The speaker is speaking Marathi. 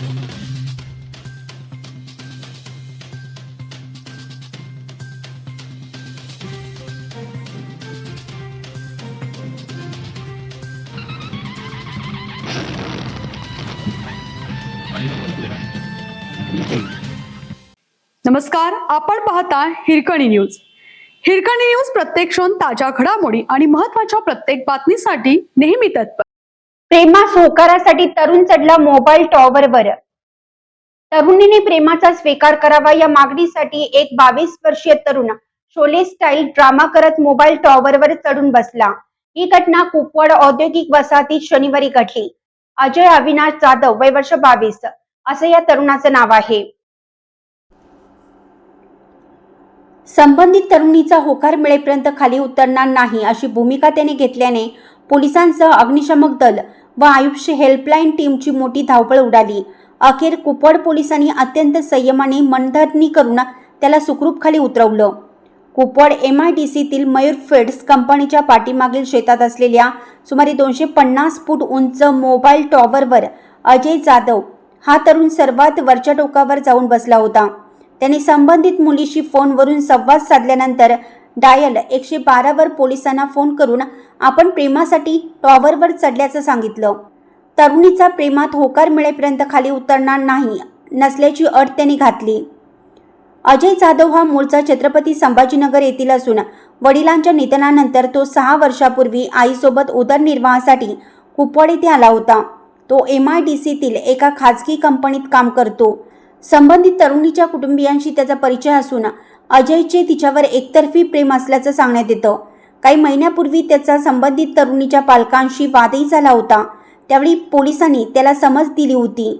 नमस्कार, आपण पाहता हिरकणी न्यूज. हिरकणी न्यूज प्रत्येक क्षण ताज्या घडामोडी आणि महत्त्वाच्या प्रत्येक बातमीसाठी नेहमी तत्पर. प्रेमास होकारासाठी तरुण चढला मोबाईल टॉवरवर. तरुणीने प्रेमाचा स्वीकार करावा या मागणीसाठी एक 22 वर्षीय तरुण शोले स्टाईल ड्रामा करत मोबाईल टॉवरवर चढून बसला. ही घटना कुपवाड औद्योगिक वसाहतीत शनिवारी घडली. अजय अविनाश जाधव, वय वर्ष 22 असं या तरुणाचं नाव आहे. संबंधित तरुणीचा होकार मिळेपर्यंत खाली उतरणार नाही अशी भूमिका त्याने घेतल्याने पोलिसांसह अग्निशमक दल व आयुष्य हेल्पलाईन टीमची मोठी धावपळ उडाली. अखेर कुपवाड पोलिसांनी अत्यंत संयमाने मनधरणी करून त्याला सुखरूप खाली उतरवलं. कुपवाड MIDCतील मयूर फीड्स कंपनीच्या पाठीमागील शेतात असलेल्या सुमारे 250 फूट उंच मोबाईल टॉवरवर अजय जाधव हा तरुण सर्वात वरच्या टोकावर जाऊन बसला होता. त्याने संबंधित मुलीशी फोनवरून संवाद साधल्यानंतर डायल 112 वर पोलिसांना फोन करून आपण प्रेमासाठी टॉवरवर चढल्याचं सांगितलं. तरुणीचा प्रेमात होकार मिळेपर्यंत खाली उतरणार नाही नसल्याची अट त्यांनी घातली. अजय जाधव हा मूळचा छत्रपती संभाजीनगर येथील असून वडिलांच्या निधनानंतर तो 6 वर्षापूर्वी आईसोबत उदरनिर्वाहासाठी कुपवाड येथे आला होता. तो MIDCतील एका खाजगी कंपनीत काम करतो. संबंधित तरुणीच्या कुटुंबियांशी त्याचा परिचय असून अजयचे तिच्यावर एकतर्फी प्रेम असल्याचं सांगण्यात येतं. काही महिन्यापूर्वी त्याचा संबंधित तरुणीच्या पालकांशी वादही झाला होता. त्यावेळी पोलिसांनी त्याला समज दिली होती.